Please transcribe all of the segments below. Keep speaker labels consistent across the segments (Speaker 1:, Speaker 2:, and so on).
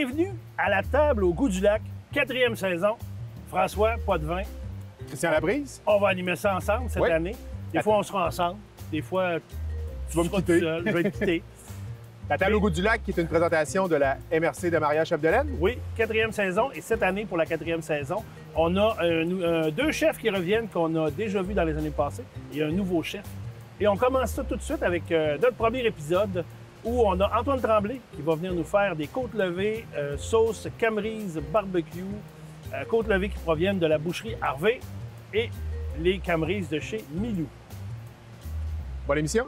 Speaker 1: Bienvenue à la table au goût du lac, 4e saison. François, pas de vin.
Speaker 2: Christian Labrise.
Speaker 1: On va animer ça ensemble cette
Speaker 2: Oui.
Speaker 1: année. Des fois, on sera ensemble. Des fois,
Speaker 2: Tu vas me
Speaker 1: seras
Speaker 2: quitter.
Speaker 1: tout seul. Je vais te quitter.
Speaker 2: La table au goût du lac, qui est une présentation de la MRC de Maria-Chapdelaine.
Speaker 1: Oui, 4e saison. Et cette année, pour la 4e saison, on a deux chefs qui reviennent qu'on a déjà vus dans les années passées. Il y a un nouveau chef. Et on commence ça tout de suite avec notre premier épisode où on a Antoine Tremblay qui va venir nous faire des côtes levées, sauce Camerise barbecue, côtes levées qui proviennent de la boucherie Harvey et les Camerises de chez Milou.
Speaker 2: Bonne émission.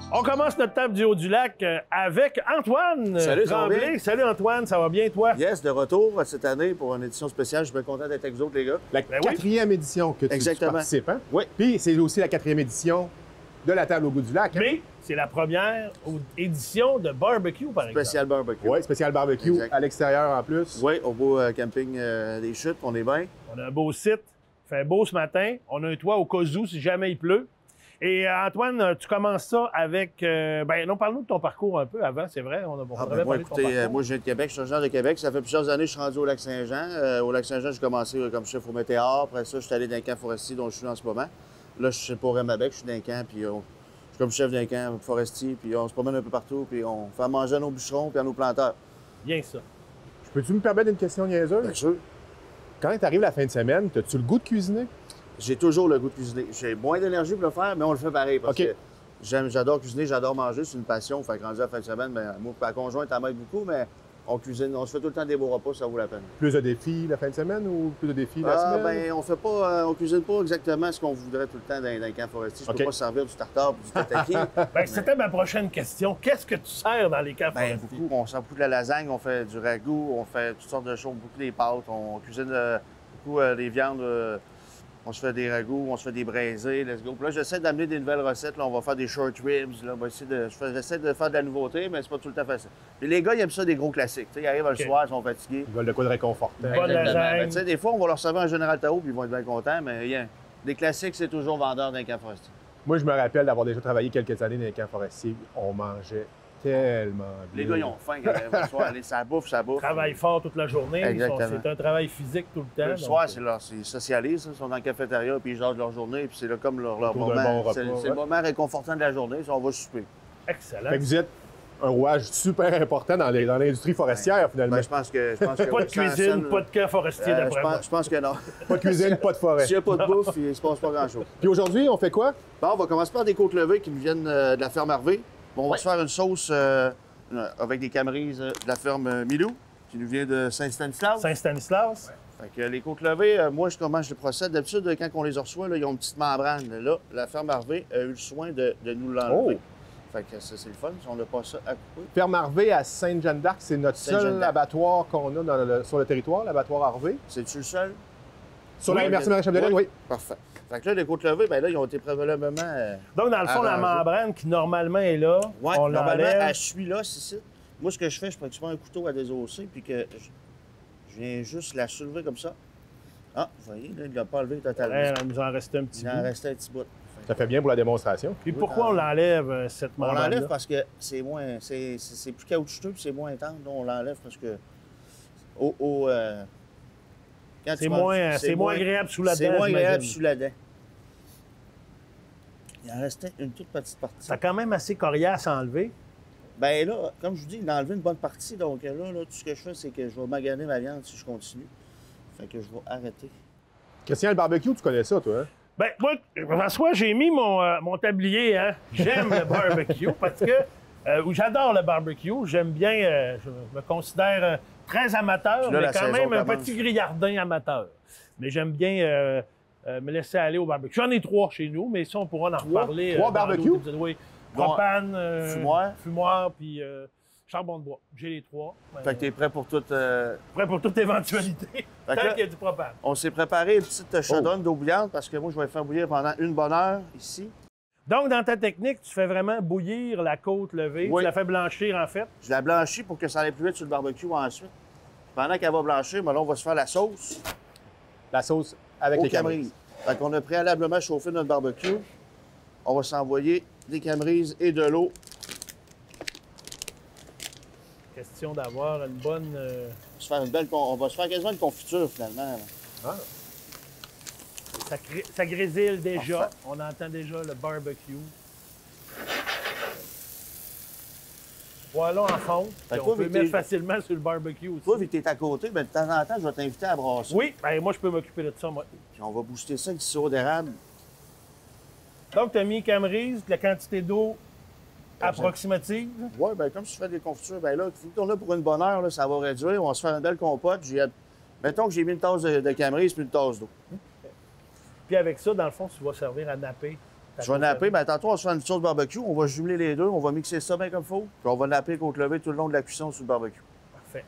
Speaker 1: On commence notre table du haut du lac avec Antoine
Speaker 3: Salut, ça va
Speaker 1: Tremblay.
Speaker 3: bien?
Speaker 1: Salut Antoine, ça va bien toi?
Speaker 3: Yes, de retour cette année pour une édition spéciale. Je suis bien content d'être avec vous autres, les gars.
Speaker 2: La
Speaker 1: Ben oui.
Speaker 2: 4e édition que tu
Speaker 3: Exactement.
Speaker 2: participes, hein?
Speaker 3: Oui.
Speaker 2: Puis c'est aussi la 4e édition de la table au goût du lac. Hein?
Speaker 1: Mais c'est la première édition de barbecue, par exemple.
Speaker 3: Spécial barbecue.
Speaker 2: Oui, spécial barbecue
Speaker 3: Exact.
Speaker 2: à l'extérieur en plus.
Speaker 3: Oui, au beau camping des Chutes, on est bien.
Speaker 1: On a un beau site, il fait beau ce matin. On a un toit au cas où si jamais il pleut. Et Antoine, tu commences ça avec... parle-nous de ton parcours un peu avant, c'est vrai. On avait
Speaker 3: Moi,
Speaker 1: parlé de ton
Speaker 3: écoutez,
Speaker 1: parcours.
Speaker 3: moi, je viens de Québec, je suis originaire de Québec. Ça fait plusieurs années que je suis rendu au Lac-Saint-Jean. Au Lac-Saint-Jean, j'ai commencé comme chef au météor. Après ça, je suis allé dans un camp forestier dont je suis en ce moment. Là, je suis pour Remabec, je suis dans un camp, puis je suis comme chef d'un camp forestier, puis on se promène un peu partout, puis on fait à manger à nos bûcherons puis à nos planteurs.
Speaker 1: Bien ça.
Speaker 2: Peux-tu me permettre une question niaiseuse?
Speaker 3: Bien sûr.
Speaker 2: Quand t'arrives la fin de semaine, as-tu le goût de cuisiner?
Speaker 3: J'ai toujours le goût de cuisiner. J'ai moins d'énergie pour le faire, mais on le fait pareil parce
Speaker 2: OK.
Speaker 3: que j'adore cuisiner, j'adore manger, c'est une passion. Fait que rendu à la fin de semaine, ben, moi, ma conjointe, elle m'aide beaucoup, mais on cuisine, on se fait tout le temps des beaux repas, ça vaut la peine.
Speaker 2: Plus de défis la fin de semaine ou plus de défis la semaine?
Speaker 3: Ben, on fait pas, on cuisine pas exactement ce qu'on voudrait tout le temps dans un camp forestier. Je
Speaker 2: OK.
Speaker 3: peux pas servir du tartare ou du tataki.
Speaker 1: C'était ma prochaine question. Qu'est-ce que tu sers dans les camps
Speaker 3: Ben,
Speaker 1: forestiers?
Speaker 3: beaucoup. On sert beaucoup de la lasagne, on fait du ragoût, on fait toutes sortes de choses, beaucoup des pâtes, on cuisine beaucoup des viandes. On se fait des ragoûts, on se fait des braisés, let's go. Puis là, j'essaie d'amener des nouvelles recettes. Là, on va faire des short ribs. Là, j'essaie de faire de la nouveauté, mais c'est pas tout le temps facile. Puis les gars, ils aiment ça des gros classiques. T'sais, ils arrivent
Speaker 1: OK.
Speaker 3: le soir, ils sont fatigués.
Speaker 2: Ils veulent de quoi de réconfortant.
Speaker 1: Bonne
Speaker 3: Exactement.
Speaker 1: lasagne.
Speaker 3: Ben, tu sais, des fois, on va leur servir un Général Tao, puis ils vont être bien contents, mais rien. Des classiques, c'est toujours vendeur d'un camp forestier.
Speaker 2: Moi, je me rappelle d'avoir déjà travaillé quelques années dans les camps forestiers. On mangeait tellement bien.
Speaker 3: Les gars, ils ont faim quand ils arrivent le soir. Allez, ça bouffe, ça bouffe.
Speaker 1: Travaillent fort toute la journée.
Speaker 3: Exactement.
Speaker 1: C'est un travail physique tout le temps.
Speaker 3: Le
Speaker 1: donc,
Speaker 3: soir, ils socialisent, ils sont dans la cafétéria, puis ils jasent leur journée, puis c'est là comme leur
Speaker 2: Autour d'un
Speaker 3: moment.
Speaker 2: bon
Speaker 3: C'est
Speaker 2: repas,
Speaker 3: c'est le
Speaker 2: ouais.
Speaker 3: moment réconfortant de la journée, on va souper.
Speaker 1: Excellent.
Speaker 2: Fait que vous êtes un rouage super important dans l'industrie forestière, finalement.
Speaker 3: Ben, je pense que
Speaker 1: Pas de
Speaker 3: oui, sans
Speaker 1: cuisine,
Speaker 3: scène,
Speaker 1: pas de camp forestier, d'après moi.
Speaker 3: je pense que non.
Speaker 2: Pas de cuisine, pas de forêt.
Speaker 3: S'il n'y a pas de bouffe, il ne se passe pas grand-chose.
Speaker 2: Puis aujourd'hui, on fait quoi?
Speaker 3: Bon, on va commencer par des côtes levées qui nous viennent de la ferme Harvey. Bon, on va se faire une sauce avec des camerises de la ferme Milou, qui nous vient de Saint-Stanislas.
Speaker 1: Saint-Stanislas.
Speaker 3: Fait que les côtes levées, moi, comment je procède? D'habitude, quand on les reçoit, là, ils ont une petite membrane. Là, la ferme Harvey a eu le soin de nous l'enlever. Fait que ça, c'est le fun, on n'a pas ça à couper.
Speaker 2: Ferme Harvey à Sainte-Jeanne-d'Arc, c'est notre seul
Speaker 3: Sainte-Jeanne-d'Arc.
Speaker 2: abattoir qu'on a sur le territoire, l'abattoir Harvey.
Speaker 3: C'est-tu le seul?
Speaker 2: Sur
Speaker 3: Oui,
Speaker 2: la MRC Maria-Chapdelaine, oui.
Speaker 3: Parfait. Fait que là, les côtes levées, ben là, ils ont été préalablement...
Speaker 1: Donc, dans le fond, la
Speaker 3: Arrangé.
Speaker 1: membrane qui normalement est là,
Speaker 3: Ouais,
Speaker 1: on
Speaker 3: normalement,
Speaker 1: l'enlève.
Speaker 3: elle suit là, c'est ça. Moi, ce que je fais, je prends souvent un couteau à désosser, puis que je viens juste la soulever comme ça. Ah, vous voyez, là, il ne l'a pas enlevé totalement.
Speaker 1: Ouais, il nous en restait un petit
Speaker 3: Il en
Speaker 1: bout.
Speaker 3: restait un petit bout.
Speaker 2: Ça fait bien pour la démonstration.
Speaker 1: Puis pourquoi on l'enlève, cette
Speaker 3: On
Speaker 1: membrane-là?
Speaker 3: l'enlève parce que c'est moins, c'est plus caoutchouteux, puis c'est moins tendre. On l'enlève parce que quand
Speaker 1: C'est
Speaker 3: tu manges,
Speaker 1: moins agréable sous la dent,
Speaker 3: C'est moins agréable
Speaker 1: j'imagine.
Speaker 3: sous la dent. Il en restait une toute petite partie.
Speaker 1: C'est quand même assez coriace à enlever.
Speaker 3: Ben là, comme je vous dis, il a enlevé une bonne partie. Donc là, tout ce que je fais, c'est que je vais maganer ma viande si je continue. Fait que je vais arrêter.
Speaker 2: Christian, le barbecue, tu connais ça, toi, hein?
Speaker 1: Ben, moi, François, j'ai mis mon tablier, hein. J'aime le barbecue parce que J'adore le barbecue. J'aime bien, je me considère très amateur,
Speaker 3: Là,
Speaker 1: mais
Speaker 3: la
Speaker 1: quand
Speaker 3: saison
Speaker 1: même un
Speaker 3: commence.
Speaker 1: petit grillardin amateur. Mais j'aime bien me laisser aller au barbecue. J'en ai 3 chez nous, mais ça, on pourra en reparler.
Speaker 2: Trois
Speaker 1: dans
Speaker 2: barbecues?
Speaker 1: d'autres épisodes. Oui, propane,
Speaker 3: fumoir,
Speaker 1: puis charbon de bois. J'ai les 3.
Speaker 3: Fait que t'es prêt pour tout.
Speaker 1: Prêt pour toute éventualité, tant
Speaker 3: que là-
Speaker 1: qu'il y a du propane.
Speaker 3: On s'est préparé une petite chaudronne d'eau bouillante parce que moi, je vais faire bouillir pendant une bonne heure ici.
Speaker 1: Donc, dans ta technique, tu fais vraiment bouillir la côte levée.
Speaker 3: Oui.
Speaker 1: Tu la fais blanchir, en fait.
Speaker 3: Je la blanchis pour que ça aille plus vite sur le barbecue ensuite. Pendant qu'elle va blanchir, ben là, on va se faire la sauce
Speaker 2: La sauce avec
Speaker 3: aux
Speaker 2: les
Speaker 3: camerises.
Speaker 2: camerises.
Speaker 3: Fait qu'on a préalablement chauffé notre barbecue. On va s'envoyer des camerises et de l'eau.
Speaker 1: Question d'avoir une bonne...
Speaker 3: On va se faire quasiment une confiture, finalement. là.
Speaker 2: Ah.
Speaker 1: Ça grésille déjà.
Speaker 3: Parfait.
Speaker 1: On entend déjà le barbecue. Voilà en fond.
Speaker 3: Fait que
Speaker 1: On
Speaker 3: toi,
Speaker 1: peut
Speaker 3: vu que
Speaker 1: mettre
Speaker 3: t'es-
Speaker 1: facilement sur le barbecue aussi.
Speaker 3: Toi, vu que t'es à côté, ben, de temps en temps, je vais t'inviter à brasser.
Speaker 1: Oui, ben, moi, je peux m'occuper de ça, moi.
Speaker 3: Puis on va booster ça avec du sirop d'érable.
Speaker 1: Donc, tu as mis Camerise, la quantité d'eau approximative.
Speaker 3: Oui, bien, comme si tu fais des confitures, bien là, vu qu'on a pour une bonne heure, là, ça va réduire. On va se faire une belle compote. Mettons que j'ai mis une tasse de Camerise puis une tasse d'eau.
Speaker 1: Puis avec ça, dans le fond, tu vas servir à napper. ta
Speaker 3: Je vais
Speaker 1: côte
Speaker 3: napper,
Speaker 1: levée.
Speaker 3: bien, tantôt, on va se faire une sauce barbecue. On va jumeler les deux, on va mixer ça bien comme il faut. Puis on va napper côte levée tout le long de la cuisson sur le barbecue.
Speaker 1: Parfait.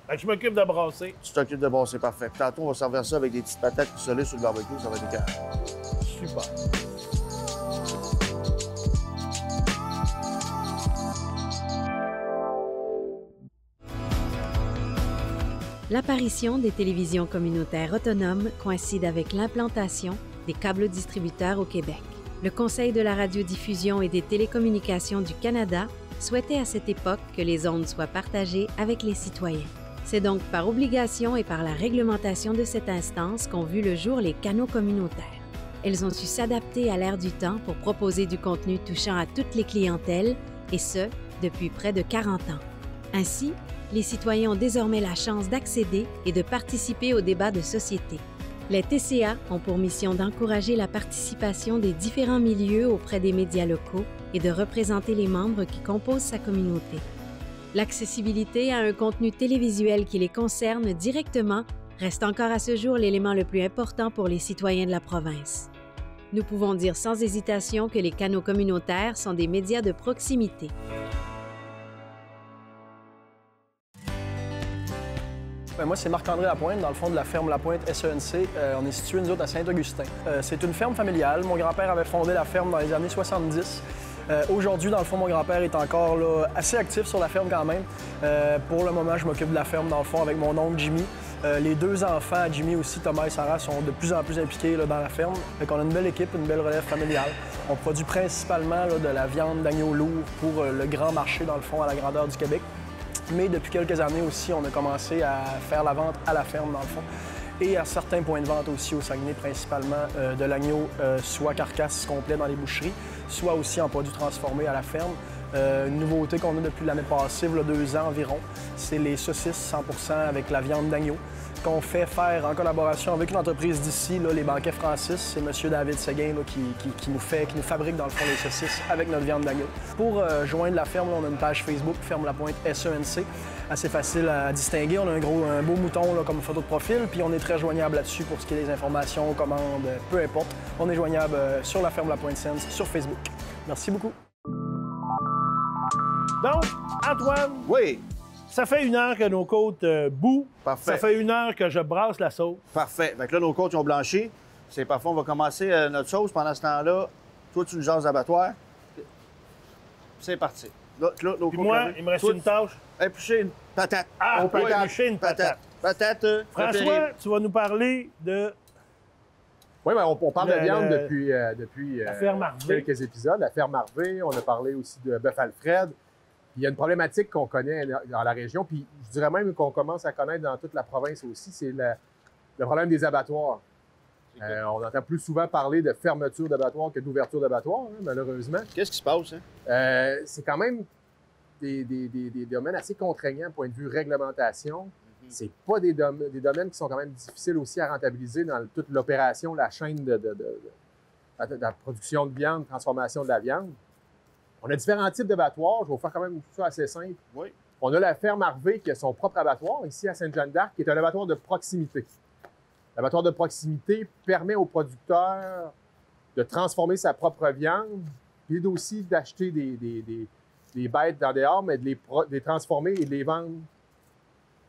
Speaker 1: Fait que je m'occupe de brasser.
Speaker 3: Tu t'occupes de bon, c'est parfait. Puis tantôt, on va servir ça avec des petites patates solées sur le barbecue. Ça va être écœurant.
Speaker 1: Super.
Speaker 4: L'apparition des télévisions communautaires autonomes coïncide avec l'implantation des câbles distributeurs au Québec. Le Conseil de la radiodiffusion et des télécommunications du Canada souhaitait à cette époque que les ondes soient partagées avec les citoyens. C'est donc par obligation et par la réglementation de cette instance qu'ont vu le jour les canaux communautaires. Elles ont su s'adapter à l'ère du temps pour proposer du contenu touchant à toutes les clientèles, et ce, depuis près de 40 ans. Ainsi, les citoyens ont désormais la chance d'accéder et de participer au débat de société. Les TCA ont pour mission d'encourager la participation des différents milieux auprès des médias locaux et de représenter les membres qui composent sa communauté. L'accessibilité à un contenu télévisuel qui les concerne directement reste encore à ce jour l'élément le plus important pour les citoyens de la province. Nous pouvons dire sans hésitation que les canaux communautaires sont des médias de proximité.
Speaker 5: Ben, moi, c'est Marc-André Lapointe, dans le fond de la ferme Lapointe SENC. On est situé, nous autres, à Saint-Augustin. C'est une ferme familiale. Mon grand-père avait fondé la ferme dans les années 70. Aujourd'hui, dans le fond, mon grand-père est encore là, assez actif sur la ferme quand même. Pour le moment, je m'occupe de la ferme, dans le fond, avec mon oncle Jimmy. Les deux enfants, Jimmy aussi, Thomas et Sarah, sont de plus en plus impliqués là, dans la ferme. Fait qu'on a une belle équipe, une belle relève familiale. On produit principalement là, de la viande d'agneau lourd pour le grand marché, dans le fond, à la grandeur du Québec. Mais depuis quelques années aussi, on a commencé à faire la vente à la ferme, dans le fond, et à certains points de vente aussi au Saguenay, principalement de l'agneau, soit carcasse complet dans les boucheries, soit aussi en produits transformés à la ferme. Une nouveauté qu'on a depuis l'année passée, il y a 2 ans environ, c'est les saucisses 100% avec la viande d'agneau, qu'on fait faire en collaboration avec une entreprise d'ici, là, les Banquets Francis. C'est M. David Séguin là, qui nous fabrique dans le fond les saucisses avec notre viande d'agneau. Pour joindre la ferme, là, on a une page Facebook, Ferme Lapointe SENC. Assez facile à distinguer. On a un beau mouton là, comme photo de profil, puis on est très joignable là-dessus pour ce qui est des informations, commandes, peu importe. On est joignable sur la Ferme Lapointe SENC sur Facebook. Merci beaucoup.
Speaker 1: Donc, Antoine,
Speaker 3: Oui,
Speaker 1: ça fait 1 heure que nos côtes bouent.
Speaker 3: Parfait.
Speaker 1: Ça fait 1 heure que je brasse la sauce.
Speaker 3: parfait. Fait que là, nos côtes ils ont blanchi. C'est parfait. On va commencer notre sauce. Pendant ce temps-là, toi, tu nous jases d'abattoir. C'est parti. Là, nos
Speaker 1: Puis
Speaker 3: côtes
Speaker 1: moi,
Speaker 3: levées.
Speaker 1: il me reste
Speaker 3: Toi,
Speaker 1: une tâche.
Speaker 3: éplucher une patate.
Speaker 1: Ah,
Speaker 3: Aux
Speaker 1: oui,
Speaker 3: patates.
Speaker 1: éplucher une patate.
Speaker 3: Patate.
Speaker 1: François, tu vas nous parler de
Speaker 2: Oui, mais on parle
Speaker 1: Le-
Speaker 2: de viande
Speaker 1: le-
Speaker 2: depuis
Speaker 1: la ferme Harvey.
Speaker 2: quelques épisodes. La ferme Harvey, on a parlé aussi de bœuf Alfred. Puis il y a une problématique qu'on connaît dans la région, puis je dirais même qu'on commence à connaître dans toute la province aussi, c'est le problème des abattoirs. On entend plus souvent parler de fermeture d'abattoirs que d'ouverture d'abattoirs, hein, malheureusement.
Speaker 3: Qu'est-ce qui se passe, hein?
Speaker 2: C'est quand même des domaines assez contraignants point de vue réglementation. C'est pas des domaines qui sont quand même difficiles aussi à rentabiliser dans toute l'opération, la chaîne de la production de viande, transformation de la viande. On a différents types d'abattoirs. Je vais vous faire quand même ça assez simple.
Speaker 3: Oui.
Speaker 2: On a la ferme Harvey qui a son propre abattoir, ici à Sainte-Jeanne-d'Arc, qui est un abattoir de proximité. L'abattoir de proximité permet aux producteurs de transformer sa propre viande, puis aussi d'acheter des bêtes dans dehors, mais de les transformer et de les vendre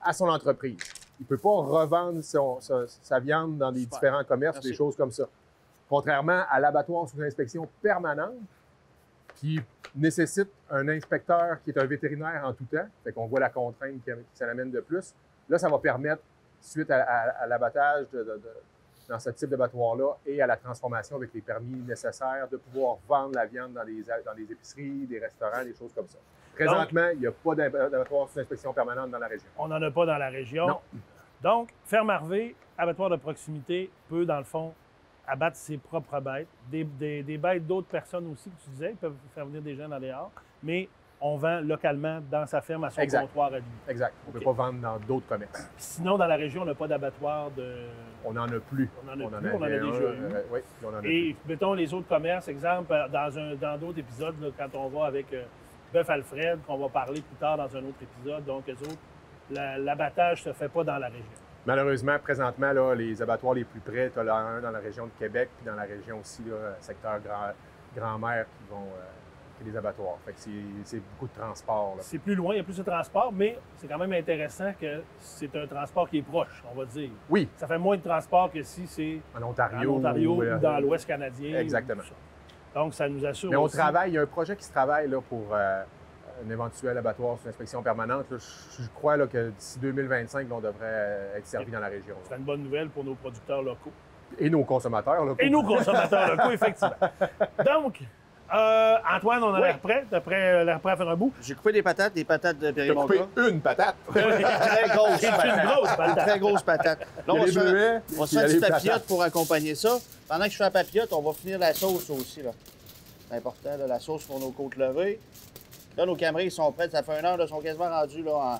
Speaker 2: à son entreprise. Il ne peut pas revendre sa viande dans des différents commerces, des choses comme ça. Contrairement à l'abattoir sous inspection permanente, qui nécessite un inspecteur qui est un vétérinaire en tout temps, fait qu'on voit la contrainte qui ça l'amène de plus. Là, ça va permettre, suite à l'abattage dans ce type d'abattoir-là et à la transformation avec les permis nécessaires, de pouvoir vendre la viande dans les épiceries, des restaurants, des choses comme ça. Présentement, il n'y a pas d'abattoir sous inspection permanente dans la région.
Speaker 1: On n'en a pas dans la région.
Speaker 2: Non.
Speaker 1: Donc, ferme Harvey, abattoir de proximité, peut, dans le fond, abattre ses propres bêtes. Des bêtes d'autres personnes aussi, que tu disais, ils peuvent faire venir des gens dans les dehors, mais on vend localement dans sa ferme à son comptoir à lui.
Speaker 2: Exact. On ne peut pas vendre dans d'autres commerces.
Speaker 1: Sinon, dans la région, on n'a pas d'abattoir de...
Speaker 2: On n'en a plus.
Speaker 1: On en a déjà eu.
Speaker 2: Oui, on en a
Speaker 1: Et mettons les autres commerces, exemple, dans d'autres épisodes, là, quand on va avec Bœuf Alfred, qu'on va parler plus tard dans un autre épisode, donc eux autres, l'abattage ne se fait pas dans la région.
Speaker 2: Malheureusement, présentement, là, les abattoirs les plus près, tu as un dans la région de Québec, puis dans la région aussi, là, secteur Grand-Mère, qui est des abattoirs. Fait que c'est beaucoup de transport.
Speaker 1: C'est plus loin, il y a plus de transport, mais c'est quand même intéressant que c'est un transport qui est proche, on va dire.
Speaker 2: Oui.
Speaker 1: Ça fait moins de transport que si c'est
Speaker 2: en Ontario
Speaker 1: ou dans l'Ouest canadien.
Speaker 2: Exactement.
Speaker 1: Donc, ça nous assure
Speaker 2: Mais on
Speaker 1: aussi...
Speaker 2: travaille, il y a un projet qui se travaille là, pour un éventuel abattoir sous inspection permanente. Là, je crois là, que d'ici 2025, on devrait être servi dans la région.
Speaker 1: C'est une bonne nouvelle pour nos producteurs locaux.
Speaker 2: Et nos consommateurs locaux.
Speaker 1: Et nos consommateurs locaux, effectivement. Donc, Antoine, on a l'air prêt? T'as l'air prêt à faire un bout?
Speaker 3: J'ai coupé des patates de
Speaker 2: T'as coupé
Speaker 3: Périmontra.
Speaker 2: une patate.
Speaker 3: Très grosse
Speaker 1: C'est une grosse patate.
Speaker 3: Très grosse patate. Là,
Speaker 2: Il y a les bleuets,
Speaker 3: on se
Speaker 2: il y a
Speaker 3: fait
Speaker 2: les
Speaker 3: une papillote
Speaker 2: patates.
Speaker 3: pour accompagner ça. Pendant que je fais la papillote, on va finir la sauce aussi. Là. C'est important, là, la sauce pour nos côtes levées. Là, nos Camrys sont prêts. Ça fait 1 heure, ils sont quasiment rendus là, en...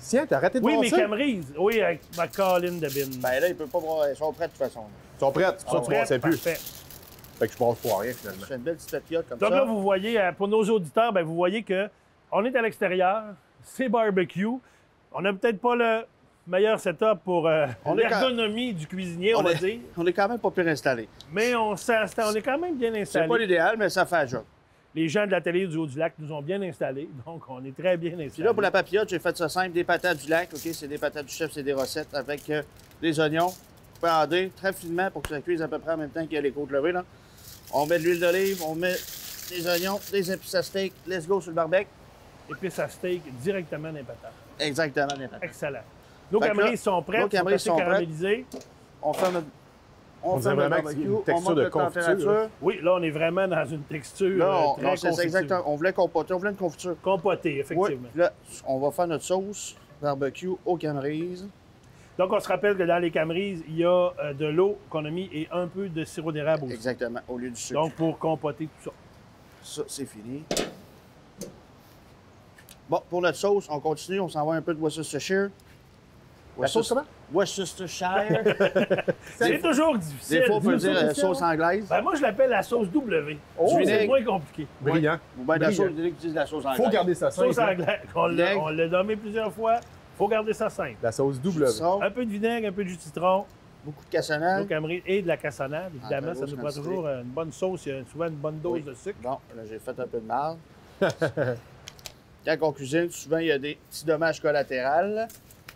Speaker 2: Tiens, t'as arrêté de
Speaker 1: Oui,
Speaker 2: voir
Speaker 1: mes
Speaker 2: ça?
Speaker 1: Camrys. Oui, avec ma colline de bin.
Speaker 3: Ben là, ils peuvent pas voir. Ils sont prêts de toute façon.
Speaker 2: Ils sont prêts, c'est pour ça que tu pensais plus.
Speaker 1: Parfait.
Speaker 2: Fait que je passe pour rien, finalement.
Speaker 3: Je fais une belle petite papillote comme
Speaker 1: Donc
Speaker 3: ça.
Speaker 1: là, vous voyez, pour nos auditeurs, ben, vous voyez qu'on est à l'extérieur, c'est barbecue. On n'a peut-être pas le meilleur setup pour l'ergonomie du cuisinier, on va dire.
Speaker 3: On est quand même pas pire installé.
Speaker 1: Mais on est quand même bien
Speaker 3: C'est
Speaker 1: installé.
Speaker 3: pas l'idéal, mais ça fait un job.
Speaker 1: Les gens de la télé du Haut-du-Lac nous ont bien installés, donc on est très bien installés.
Speaker 3: Puis là, pour la papillote, j'ai fait ça simple. Des patates du lac, OK? C'est des patates du chef, c'est des recettes avec des oignons coupés en dés très finement pour que ça cuise à peu près en même temps qu'il y a les côtes levées, là. On met de l'huile d'olive, on met des oignons, des épices à steak. Let's go sur le barbecue.
Speaker 1: Épices à steak directement dans les patates.
Speaker 3: Exactement, des patates.
Speaker 1: Excellent. Nos
Speaker 3: Fait que
Speaker 1: Camrys
Speaker 3: là,
Speaker 1: sont prêts,
Speaker 3: nos
Speaker 1: ils sont
Speaker 3: Camrys
Speaker 1: assez
Speaker 3: sont prêts.
Speaker 1: caramélisés.
Speaker 3: On fait notre...
Speaker 2: On dirait
Speaker 3: ferme le
Speaker 2: vraiment que c'est une
Speaker 3: barbecue,
Speaker 2: texture
Speaker 3: on monte
Speaker 2: de
Speaker 3: la
Speaker 2: confiture,
Speaker 3: température.
Speaker 1: Oui, là, on est vraiment dans une texture
Speaker 3: Là, on,
Speaker 1: très
Speaker 3: non, c'est
Speaker 1: constituée.
Speaker 3: exactement. On voulait compoter, on voulait une confiture.
Speaker 1: Compotée,
Speaker 3: Oui.
Speaker 1: effectivement.
Speaker 3: Puis là, on va faire notre sauce barbecue aux Camrys.
Speaker 1: Donc, on se rappelle que dans les Camrys, il y a de l'eau qu'on a mis et un peu de sirop d'érable aussi.
Speaker 3: Exactement, au lieu du sucre.
Speaker 1: Donc, pour compoter tout ça.
Speaker 3: Ça, c'est fini. Bon, pour notre sauce, on continue. On s'en va un peu de Worcestershire.
Speaker 2: La sauce comment?
Speaker 3: Worcestershire.
Speaker 1: C'est toujours difficile.
Speaker 3: Des fois, on peut dire
Speaker 1: Difficile.
Speaker 3: sauce anglaise.
Speaker 1: Ben, moi, je l'appelle la sauce W.
Speaker 2: Oh,
Speaker 1: c'est
Speaker 3: vinaigre.
Speaker 1: moins compliqué.
Speaker 2: Brillant.
Speaker 3: Ou bien de la
Speaker 2: Brillant.
Speaker 3: sauce, qui disent la sauce anglaise.
Speaker 2: Faut garder ça simple.
Speaker 1: Sauce anglaise.
Speaker 3: Vinaigre.
Speaker 1: On l'a nommé plusieurs fois. Il faut garder ça simple.
Speaker 2: La sauce double.
Speaker 3: Citron,
Speaker 1: Un peu de vinaigre, un peu de jus de citron,
Speaker 3: beaucoup de
Speaker 1: nos
Speaker 3: cassonade.
Speaker 1: Camrys et de la cassonade. Évidemment,
Speaker 3: Ah,
Speaker 1: ça nous prend
Speaker 3: quantité.
Speaker 1: toujours une bonne sauce. Il y a souvent une bonne dose
Speaker 3: Oui.
Speaker 1: de sucre.
Speaker 3: Bon, là, j'ai fait un peu de marde. Quand on cuisine, souvent, il y a des petits dommages collatéraux.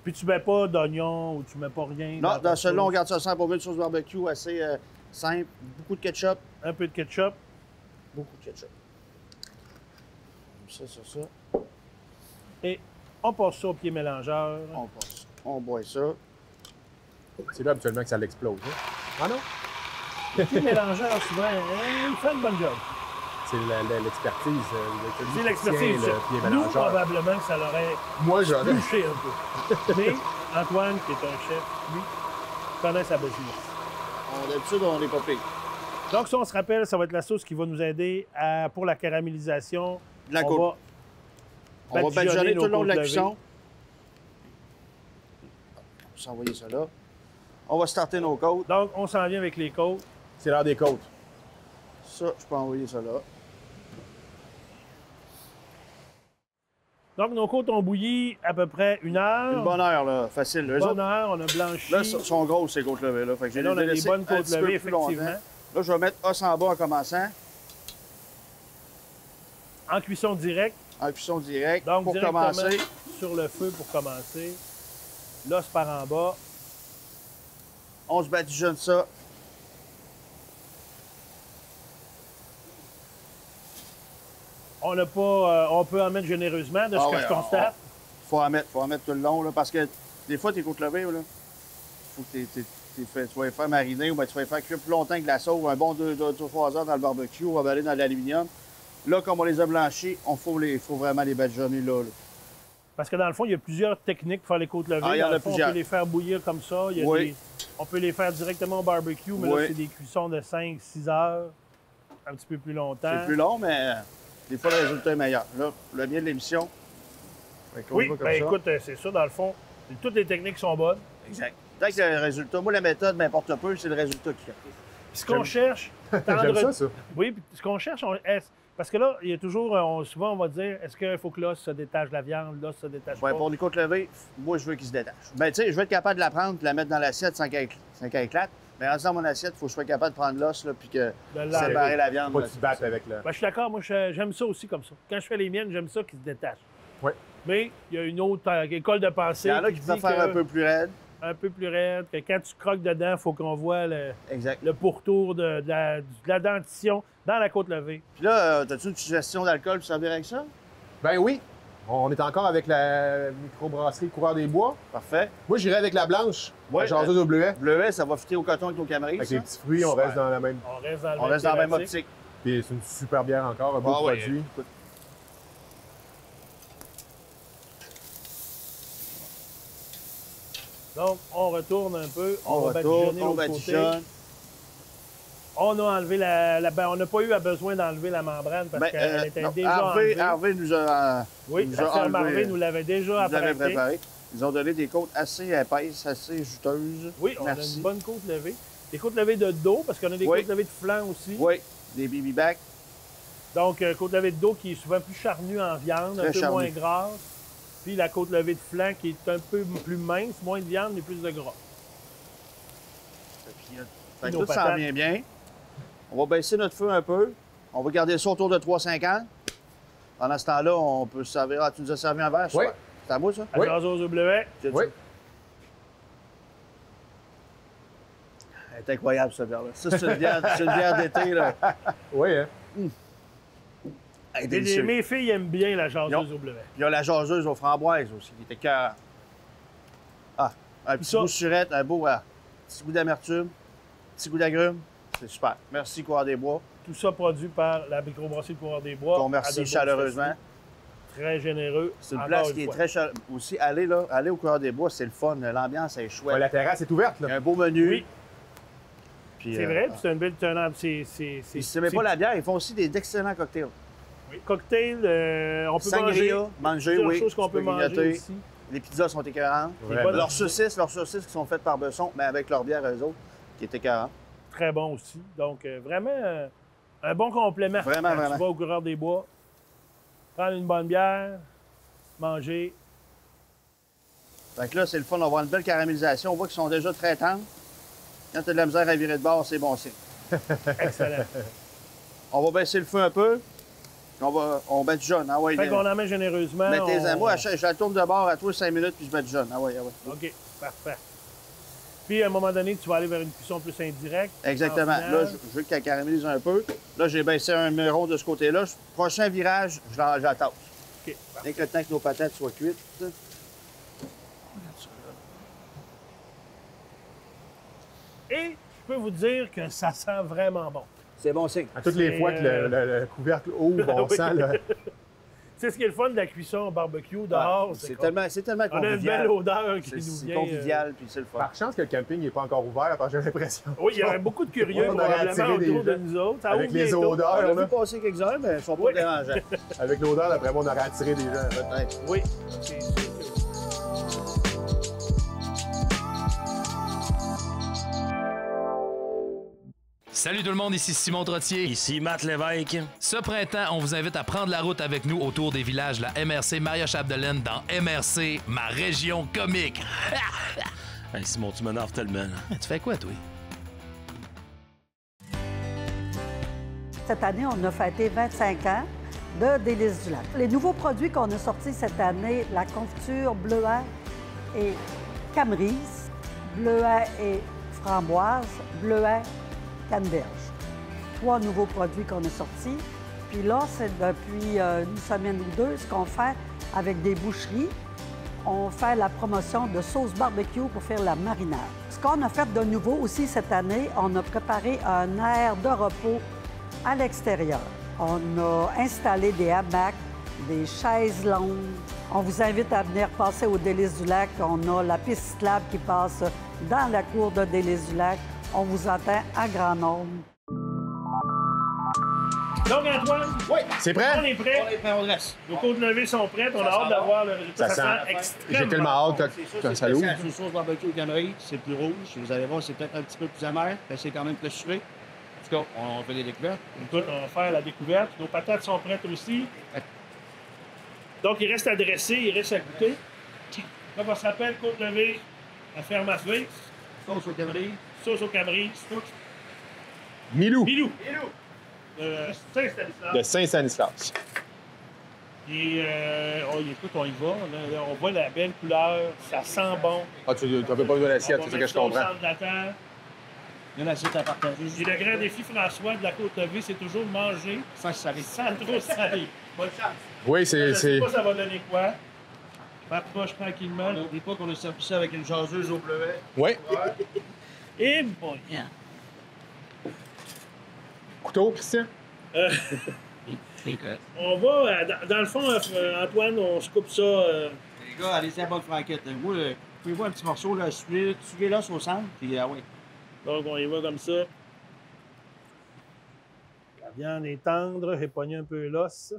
Speaker 1: Puis tu mets pas d'oignon ou tu mets pas rien.
Speaker 3: Non,
Speaker 1: ta
Speaker 3: dans celui-là, on
Speaker 1: sauce.
Speaker 3: garde ça simple. On veut une sauce barbecue assez simple. Beaucoup de ketchup.
Speaker 1: Un peu de ketchup.
Speaker 3: Beaucoup de ketchup. Ça, sur ça.
Speaker 1: Et on passe ça au pied mélangeur.
Speaker 3: On passe. On boit ça.
Speaker 2: C'est là habituellement que ça l'explose. Hein? Ah non?
Speaker 1: Le pied mélangeur, souvent, il fait une bonne job.
Speaker 2: C'est l'expertise.
Speaker 1: C'est l'expertise.
Speaker 2: Le pied
Speaker 1: Nous,
Speaker 2: mélangeur.
Speaker 1: probablement, que ça l'aurait
Speaker 2: Moi, j'aurais.
Speaker 1: bouché un peu. Mais Antoine, qui est un chef, lui, connaît sa business.
Speaker 3: D'habitude, on n'est pas pire.
Speaker 1: Donc, si on se rappelle, ça va être la sauce qui va nous aider pour la caramélisation.
Speaker 3: De la
Speaker 1: on
Speaker 3: côte.
Speaker 1: va
Speaker 3: On va badigeonner tout le long de la
Speaker 1: nos côtes
Speaker 3: cuisson.
Speaker 1: levées.
Speaker 3: On va s'envoyer ça là. On va starter nos côtes.
Speaker 1: Donc, on s'en vient avec les côtes.
Speaker 2: C'est l'heure des côtes.
Speaker 3: Ça, je peux envoyer ça là.
Speaker 1: Donc, nos côtes ont bouilli à peu près 1 heure.
Speaker 3: Une bonne heure, là, facile.
Speaker 1: Une bonne heure, on a blanchi.
Speaker 3: Là, sont grosses, ces côtes levées, là. Fait que j'ai
Speaker 1: là, on a des
Speaker 3: laissé
Speaker 1: bonnes
Speaker 3: un
Speaker 1: côtes
Speaker 3: petit peu
Speaker 1: levées,
Speaker 3: plus longtemps.
Speaker 1: effectivement.
Speaker 3: Là, je vais mettre os en bas en commençant,
Speaker 1: En cuisson directe.
Speaker 3: en cuisson directe,
Speaker 1: Donc,
Speaker 3: pour
Speaker 1: directement
Speaker 3: commencer.
Speaker 1: sur le feu pour commencer. L'os par en bas.
Speaker 3: On se badigeonne ça.
Speaker 1: On n'a pas... on peut en mettre généreusement, de ce que je constate.
Speaker 3: Faut en mettre tout le long, là, parce que des fois, tes côtes levées, là, faut que tu vas les faire mariner ou bien tu vas les faire cuire plus longtemps que la sauce, un bon 2-3 heures dans le barbecue, on va aller dans l'aluminium. Là, comme on les a blanchis, faut vraiment les badigeonner là.
Speaker 1: Parce que dans le fond, il y a plusieurs techniques pour faire les côtes levées.
Speaker 3: Ah, il y en
Speaker 1: Dans le
Speaker 3: a
Speaker 1: fond,
Speaker 3: plusieurs.
Speaker 1: on peut les faire bouillir comme ça. Il y a
Speaker 3: Oui.
Speaker 1: on peut les faire directement au barbecue, mais
Speaker 3: Oui.
Speaker 1: là, c'est des cuissons de 5-6 heures, un petit peu plus longtemps.
Speaker 3: C'est plus long, mais des fois, le résultat est meilleur. Là, le bien de l'émission.
Speaker 2: Fait qu'on y
Speaker 1: Oui,
Speaker 2: va comme
Speaker 1: ben
Speaker 2: ça.
Speaker 1: écoute, c'est ça, dans le fond. Toutes les techniques sont bonnes.
Speaker 3: Exact. Tant que le résultat, moi, la méthode m'importe peu, c'est le résultat qui fait.
Speaker 1: Puis ce qu'on cherche,
Speaker 2: J'aime ça, ça.
Speaker 1: Oui, puis ce qu'on cherche, parce que là, il y a toujours, souvent, on va dire, est-ce qu'il faut que l'os se détache de la viande, l'os se détache
Speaker 3: Ouais,
Speaker 1: pas?
Speaker 3: pour les côtes levées, moi, je veux qu'ils se détachent. Ben, tu sais, je veux être capable de la prendre et de la mettre dans l'assiette sans qu'elle éclate. Mais en dans mon assiette, il faut que je sois capable de prendre l'os, là, puis que
Speaker 1: l'enlever.
Speaker 3: séparer la viande.
Speaker 2: Pas
Speaker 3: là,
Speaker 2: que tu battes avec le...
Speaker 1: Ben, je suis d'accord, moi, j'aime ça aussi comme ça. Quand je fais les miennes, j'aime ça qu'ils se détachent.
Speaker 2: Oui.
Speaker 1: Mais il y a une autre école de pensée
Speaker 3: Il y en a qui
Speaker 1: dit
Speaker 3: peuvent faire
Speaker 1: que-
Speaker 3: un peu plus raide.
Speaker 1: un peu plus raide, que quand tu croques dedans, il faut qu'on voit
Speaker 3: Exact.
Speaker 1: le pourtour de la dentition dans la côte levée.
Speaker 3: Puis là, as-tu une suggestion d'alcool pour servir avec ça?
Speaker 2: Ben oui. On est encore avec la microbrasserie Coureur des Bois.
Speaker 3: Parfait.
Speaker 2: Moi, j'irais avec la blanche,
Speaker 3: Ouais,
Speaker 2: la jaseuse au bleuet.
Speaker 3: Bleuet, ça va fitter au coton avec nos cameries,
Speaker 2: Avec
Speaker 3: ça.
Speaker 2: les petits fruits, on
Speaker 3: Super.
Speaker 2: reste dans la même...
Speaker 1: On reste dans le
Speaker 3: On reste dans la même
Speaker 1: thématique.
Speaker 3: optique.
Speaker 2: Puis c'est une super bière encore, un beau
Speaker 3: Ah ouais,
Speaker 2: produit.
Speaker 3: écoute.
Speaker 1: Donc, on retourne un peu. On va
Speaker 3: retourne,
Speaker 1: badigeonner
Speaker 3: on
Speaker 1: l'autre côté.
Speaker 3: badigeonne.
Speaker 1: On a enlevé ben, on n'a pas eu besoin d'enlever la membrane parce
Speaker 3: Ben,
Speaker 1: qu'elle était
Speaker 3: non,
Speaker 1: déjà
Speaker 3: Harvey,
Speaker 1: enlevée.
Speaker 3: nous a,
Speaker 1: Oui,
Speaker 3: nous
Speaker 1: la
Speaker 3: a
Speaker 1: ferme
Speaker 3: enlevé,
Speaker 1: Harvey nous l'avait déjà
Speaker 3: nous l'avait
Speaker 1: apprêté.
Speaker 3: préparé. Ils ont donné des côtes assez épaisses, assez juteuses.
Speaker 1: Oui, on a
Speaker 3: Merci.
Speaker 1: une bonne côte levée. Des côtes levées de dos, parce qu'on a des
Speaker 3: Oui.
Speaker 1: côtes levées de flanc aussi.
Speaker 3: Oui, des BB back.
Speaker 1: Donc, côte levée de dos qui est souvent plus charnue en viande,
Speaker 3: Très
Speaker 1: un peu
Speaker 3: charnue.
Speaker 1: moins grasse. Puis la côte levée de flanc qui est un peu plus mince, moins de viande, mais plus de gras.
Speaker 3: Fait que
Speaker 1: Nos
Speaker 3: tout s'en
Speaker 1: patates.
Speaker 3: vient bien. On va baisser notre feu un peu. On va garder ça autour de 3,50. Pendant ce temps-là, on peut se servir. Ah, tu nous as servi un verre?
Speaker 2: Oui.
Speaker 3: Super. C'est à moi, ça?
Speaker 1: La
Speaker 2: Oui.
Speaker 1: jaseuse au bleuet.
Speaker 2: Oui.
Speaker 3: Elle est incroyable, cette bière-là. Ça, c'est une bière d'été, là.
Speaker 2: Oui, hein?
Speaker 3: Elle est
Speaker 1: Et
Speaker 3: délicieuse.
Speaker 1: mes filles aiment bien la jaseuse
Speaker 3: Non.
Speaker 1: au bleuet.
Speaker 3: Il y a la jaseuse aux framboises aussi, qui était cœur. Ah, un petit
Speaker 1: Ça.
Speaker 3: goût de surette, un beau petit goût d'amertume, petit goût d'agrumes. C'est super. Merci, Coureur des Bois.
Speaker 1: Tout ça produit par la microbrasserie de Coureur des Bois.
Speaker 3: Je vous
Speaker 1: à
Speaker 3: remercie
Speaker 1: Delbourg
Speaker 3: chaleureusement.
Speaker 1: Ceci. Très généreux.
Speaker 3: C'est une
Speaker 1: encore
Speaker 3: place qui est
Speaker 1: fois.
Speaker 3: très chaleureuse. Aussi, aller au Coureur des Bois, c'est le fun. L'ambiance est chouette.
Speaker 2: Ouais, la terrasse est ouverte,
Speaker 3: Il y a
Speaker 2: là.
Speaker 3: un beau menu.
Speaker 1: Oui.
Speaker 3: Puis,
Speaker 1: C'est vrai, puis c'est une belle tenante.
Speaker 3: Puis si tu n'aimais pas la bière, ils font aussi d'excellents cocktails.
Speaker 1: Oui. Cocktail, on peut
Speaker 3: Sangria,
Speaker 1: manger.
Speaker 3: manger, oui.
Speaker 1: choses qu'on
Speaker 3: tu
Speaker 1: peut
Speaker 3: peux
Speaker 1: manger
Speaker 3: grignoter.
Speaker 1: aussi.
Speaker 3: Les pizzas sont écœurantes.
Speaker 2: Vraiment.
Speaker 3: Leurs saucisses qui sont faites par Besson, mais avec leur bière, eux autres, qui est écœurante.
Speaker 1: Très bon aussi. Donc, vraiment, un bon complément.
Speaker 3: Vraiment,
Speaker 1: Quand
Speaker 3: vraiment.
Speaker 1: Tu vas au Coureur des Bois, prendre une bonne bière, manger.
Speaker 3: Fait que là, c'est le fun, on va avoir une belle caramélisation. On voit qu'ils sont déjà très tendres. Quand tu as de la misère à virer de bord, c'est bon signe.
Speaker 1: Excellent.
Speaker 3: On va baisser le feu un peu. Puis on badigeonne. Ah ouais,
Speaker 1: Fait qu'on en met généreusement.
Speaker 3: mettez-en.
Speaker 1: on-
Speaker 3: Moi, je la tourne de bord à tous 5 minutes, puis je badigeonne. Ah ouais, ah ouais.
Speaker 1: OK, parfait. Puis, à un moment donné, tu vas aller vers une cuisson plus indirecte.
Speaker 3: Exactement.
Speaker 1: En finale.
Speaker 3: Là, je veux qu'elle caramélise un peu. Là, j'ai baissé un rond de ce côté-là. Prochain virage, je la tasse.
Speaker 1: OK, parfait.
Speaker 3: Dès que le temps que nos patates soient cuites.
Speaker 1: Et je peux vous dire que ça sent vraiment bon.
Speaker 3: C'est bon signe.
Speaker 2: À toutes les
Speaker 1: C'est,
Speaker 2: fois que le couvercle ouvre, on
Speaker 1: Oui.
Speaker 2: sent là.
Speaker 1: C'est ce qui est le fun de la cuisson au barbecue dehors.
Speaker 3: C'est
Speaker 1: qu'on-
Speaker 3: tellement
Speaker 1: On a une
Speaker 3: convivial.
Speaker 1: belle odeur qui nous
Speaker 3: C'est
Speaker 1: vient.
Speaker 3: convivial, puis c'est le fun.
Speaker 2: Par chance que le camping n'est pas encore ouvert, parce que j'ai l'impression.
Speaker 1: Oui, il y aurait beaucoup de curieux
Speaker 2: Ouais, on aurait
Speaker 1: probablement
Speaker 2: attiré des
Speaker 1: autour de
Speaker 2: gens.
Speaker 1: nous autres. Ça
Speaker 2: Avec
Speaker 1: ouvre
Speaker 2: les
Speaker 1: bientôt.
Speaker 3: On
Speaker 2: odeurs,
Speaker 3: a vu
Speaker 2: là.
Speaker 3: passer quelques-uns, mais ils sont pas
Speaker 1: Oui.
Speaker 3: dérangeants.
Speaker 2: Avec l'odeur, d'après moi, on aurait attiré des gens.
Speaker 3: Peut-être.
Speaker 1: Oui, c'est sûr que-
Speaker 6: Salut tout le monde, ici Simon Trottier.
Speaker 7: Ici Matt Lévesque.
Speaker 6: Ce printemps, on vous invite à prendre la route avec nous autour des villages de la MRC Maria-Chapdelaine dans MRC, ma région comique.
Speaker 7: Hey, Simon, tu m'énerves tellement.
Speaker 6: Tu fais quoi, toi?
Speaker 8: Cette année, on a fêté 25 ans de Délices du Lac. Les nouveaux produits qu'on a sortis cette année, la confiture bleuet et camerise, bleuet et framboise, bleuet, canneberge. 3 nouveaux produits qu'on a sortis. Puis là, c'est depuis une semaine ou deux, ce qu'on fait avec des boucheries. On fait la promotion de sauce barbecue pour faire la marinade. Ce qu'on a fait de nouveau aussi cette année, on a préparé un aire de repos à l'extérieur. On a installé des hamacs, des chaises longues. On vous invite à venir passer au Délices du Lac. On a la piste cyclable qui passe dans la cour de Délices du Lac. On vous attend à grand nombre.
Speaker 1: Donc, Antoine,
Speaker 2: Oui, c'est prêt?
Speaker 1: on est prêt.
Speaker 9: On est prêt, on reste.
Speaker 1: Nos côtes levées sont prêtes. On a hâte d'avoir le résultat.
Speaker 2: Ça sent-
Speaker 1: extrêmement
Speaker 2: J'ai tellement hâte quand ça l'ouvre.
Speaker 9: C'est une sauce barbecue au cannerie, c'est plus rouge. Vous allez voir, c'est peut-être un petit peu plus amer, mais c'est quand même plus sucré. En tout cas, on fait des découvertes.
Speaker 1: Écoute, on va faire la découverte. Nos patates sont prêtes aussi. Donc, il reste à dresser, il reste à goûter. Donc, on se rappelle, côte levée, la ferme à feuilles,
Speaker 9: Sauce au cannerie.
Speaker 1: sauce au Camry,
Speaker 2: Milou,
Speaker 1: Milou. Saint-Stanislas.
Speaker 2: de Saint-Stanislas.
Speaker 1: Et écoute, on y va. Là, on voit la belle couleur. Ça sent bon.
Speaker 2: Ah, tu n'avais pas besoin de l'assiette,
Speaker 1: On
Speaker 2: c'est
Speaker 1: va
Speaker 2: ça que
Speaker 1: mettre
Speaker 2: je
Speaker 1: ça au
Speaker 2: comprends.
Speaker 1: centre de la table.
Speaker 9: Il y a l'assiette à partager.
Speaker 1: Et le grand défi, François, de la côte levée, c'est toujours manger
Speaker 9: Sans salé.
Speaker 1: sans trop salé. Bonne chance.
Speaker 2: Oui,
Speaker 1: Je ne sais
Speaker 2: c'est...
Speaker 1: pas ça va donner quoi. Je m'approche tranquillement.
Speaker 9: N'oubliez pas qu'on a servi ça avec une jaseuse au bleuet.
Speaker 2: Oui.
Speaker 1: Et bon,
Speaker 2: Couteau, Christian?
Speaker 1: on va, dans le fond, Antoine, on se coupe ça.
Speaker 9: Les gars, allez-y à la bonne franquette. Vous, pouvez-vous un petit morceau, là, suivez l'os au centre, puis ah oui.
Speaker 1: Donc, on y va comme ça. La viande est tendre, j'ai pogné un peu l'os.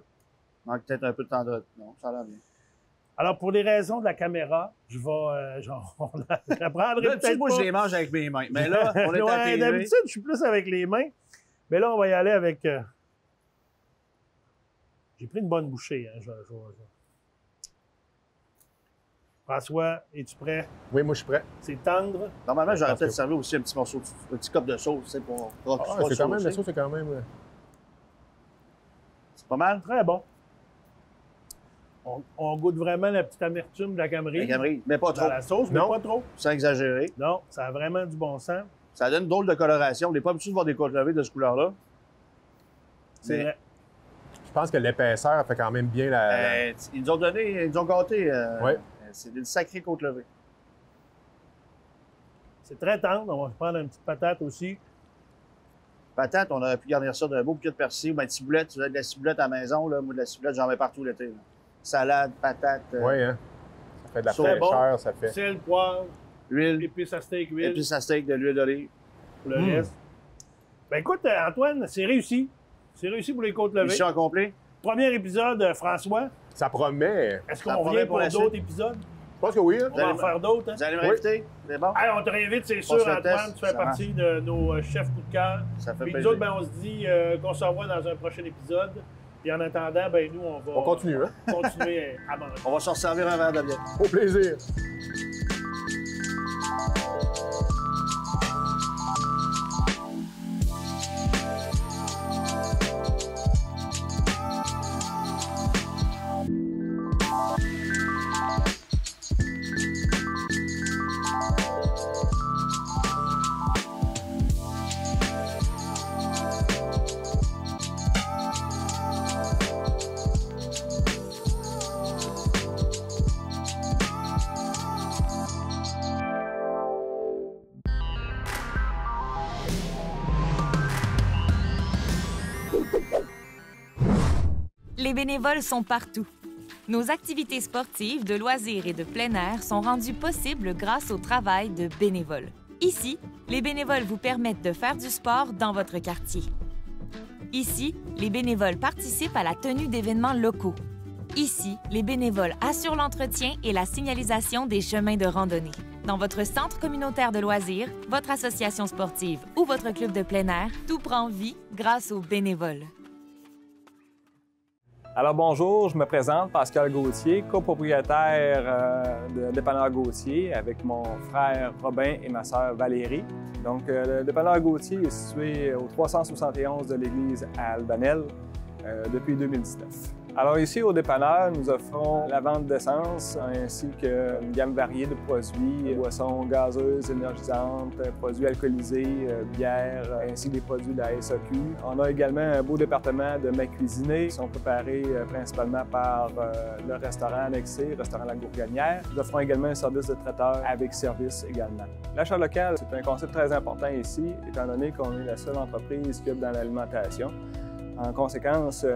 Speaker 9: Manque peut-être un peu de tendresse. Non, ça a l'air bien.
Speaker 1: Alors, pour les raisons de la caméra, je vais. Je la prendrai peut-être
Speaker 9: D'habitude, moi,
Speaker 1: pas.
Speaker 9: je les mange avec mes mains. Mais là, on est à
Speaker 1: Ouais,
Speaker 9: TV.
Speaker 1: d'habitude, je suis plus avec les mains. Mais là, on va y aller avec. J'ai pris une bonne bouchée. Hein. François, es-tu prêt?
Speaker 2: Oui, moi, je suis prêt.
Speaker 1: C'est tendre.
Speaker 9: Normalement, j'aurais
Speaker 2: Parce que-
Speaker 9: peut-être servi aussi un petit morceau, un petit cup de sauce, tu sais, pour
Speaker 2: Ah, c'est quand même, la sauce, c'est quand même...
Speaker 9: C'est pas mal.
Speaker 1: Très bon. On goûte vraiment la petite amertume de la Camerie.
Speaker 9: La camerie, mais pas
Speaker 1: Dans
Speaker 9: trop,
Speaker 1: la sauce, mais
Speaker 2: Non.
Speaker 1: pas trop.
Speaker 9: sans exagérer.
Speaker 1: Non, ça a vraiment du bon sens.
Speaker 9: Ça donne une drôle de coloration. On n'est pas habitué de voir des côtes levées de ce couleur-là.
Speaker 1: C'est
Speaker 9: Mais-
Speaker 1: vrai.
Speaker 2: Je pense que l'épaisseur fait quand même bien la...
Speaker 9: Ils nous ont donné, ils nous ont gâté.
Speaker 2: Ouais.
Speaker 9: C'est une sacrée côte levée.
Speaker 1: C'est très tendre. On va prendre une petite patate aussi.
Speaker 9: Patate, on aurait pu garnir ça d'un beau bouquet de persil ou bien de ciboulette. Tu as de la ciboulette à la maison, là. Moi, de la ciboulette, j'en mets partout l'été. Là. Salade, patate,
Speaker 2: Oui, hein? Ça fait de la
Speaker 1: Très
Speaker 2: fraîcheur,
Speaker 1: bon.
Speaker 2: ça fait...
Speaker 1: Sel, poivre,
Speaker 9: huile,
Speaker 1: épices à steak, huile
Speaker 9: épices à steak, de l'huile d'olive.
Speaker 1: pour le reste. Ben écoute, Antoine, c'est réussi. C'est réussi pour les côtes levées.
Speaker 9: Mission accomplie.
Speaker 1: Premier épisode, François.
Speaker 2: Ça promet.
Speaker 1: Est-ce
Speaker 9: Ça
Speaker 1: qu'on
Speaker 9: promet
Speaker 1: revient
Speaker 9: pour
Speaker 1: pour
Speaker 9: la
Speaker 1: d'autres
Speaker 9: suite.
Speaker 1: épisodes?
Speaker 2: Je pense que oui, hein?
Speaker 1: On va en faire d'autres. Hein?
Speaker 9: Vous allez
Speaker 2: Oui.
Speaker 9: m'inviter? C'est bon?
Speaker 1: Allez, on te réinvite, c'est sûr,
Speaker 9: se le
Speaker 1: Antoine.
Speaker 9: teste,
Speaker 1: Tu fais
Speaker 9: ça
Speaker 1: partie de nos chefs coup de cœur.
Speaker 9: Ça fait
Speaker 1: Puis nous
Speaker 9: plaisir.
Speaker 1: autres, ben, on se dit qu'on se revoit dans un prochain épisode. Puis en attendant, ben, nous, on va
Speaker 2: On continue, hein?
Speaker 1: continuer à manger.
Speaker 9: On va se resservir un verre de bière.
Speaker 2: Au plaisir.
Speaker 10: Les bénévoles sont partout. Nos activités sportives, de loisirs et de plein air sont rendues possibles grâce au travail de bénévoles. Ici, les bénévoles vous permettent de faire du sport dans votre quartier. Ici, les bénévoles participent à la tenue d'événements locaux. Ici, les bénévoles assurent l'entretien et la signalisation des chemins de randonnée. Dans votre centre communautaire de loisirs, votre association sportive ou votre club de plein air, tout prend vie grâce aux bénévoles.
Speaker 5: Alors bonjour, je me présente, Pascal Gauthier, copropriétaire de Dépanneur Gauthier avec mon frère Robin et ma sœur Valérie. Donc le Dépanneur Gauthier est situé au 371 de l'église à Albanel depuis 2019. Alors ici au dépanneur, nous offrons la vente d'essence ainsi qu'une gamme variée de produits, boissons gazeuses, énergisantes, produits alcoolisés, bières, ainsi que des produits de la SAQ. On a également un beau département de mets cuisinés qui sont préparés principalement par le restaurant annexé, le restaurant La Gourganière. Nous offrons également un service de traiteur avec service également. L'achat local, c'est un concept très important ici, étant donné qu'on est la seule entreprise qui œuvre dans l'alimentation. En conséquence,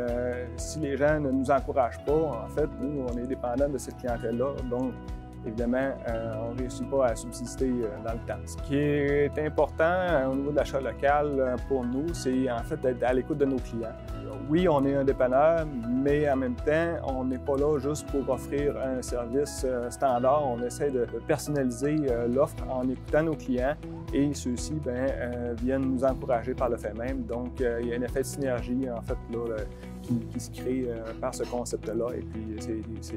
Speaker 5: si les gens ne nous encouragent pas, en fait, nous, on est dépendants de cette clientèle-là. Donc, évidemment, on ne réussit pas à subsister dans le temps. Ce qui est important au niveau de l'achat local pour nous, c'est en fait d'être à l'écoute de nos clients. Oui, on est un dépanneur, mais en même temps, on n'est pas là juste pour offrir un service standard. On essaie de personnaliser l'offre en écoutant nos clients et ceux-ci viennent nous encourager par le fait même. Donc, il y a un effet de synergie, en fait, là, qui se crée par ce concept-là et puis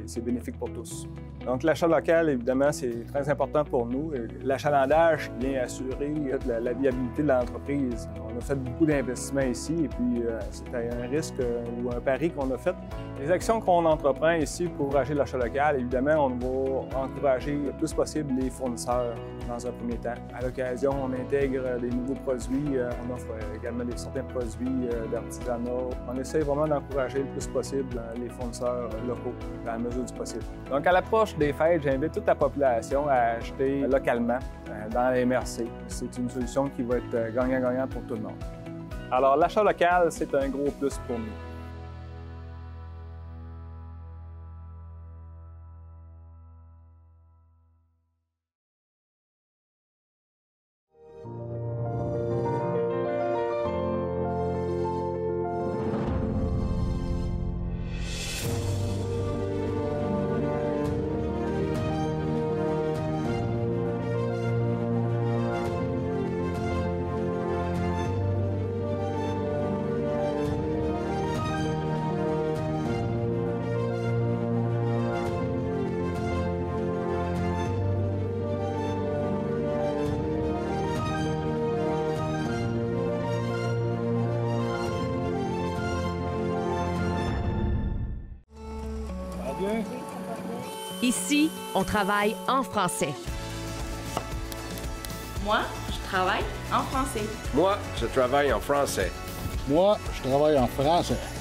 Speaker 5: c'est bénéfique pour tous. Donc l'achat local, évidemment, c'est très important pour nous. L'achalandage vient assurer la viabilité de l'entreprise. On a fait beaucoup d'investissements ici et puis c'était un risque ou un pari qu'on a fait. Les actions qu'on entreprend ici pour encourager l'achat local, évidemment, on va encourager le plus possible les fournisseurs dans un premier temps. À l'occasion, on intègre des nouveaux produits, on offre également certains produits d'artisanat. On essaie vraiment d'encourager le plus possible les fournisseurs locaux dans la mesure du possible. Donc à l'approche des fêtes, j'invite toute la population à acheter localement dans les MRC. C'est une solution qui va être gagnant-gagnant pour tout le monde. Alors l'achat local, c'est un gros plus pour nous.
Speaker 11: Ici, on travaille en français.
Speaker 12: Moi, je travaille en français.
Speaker 13: Moi, je travaille en français.
Speaker 14: Moi, je travaille en français.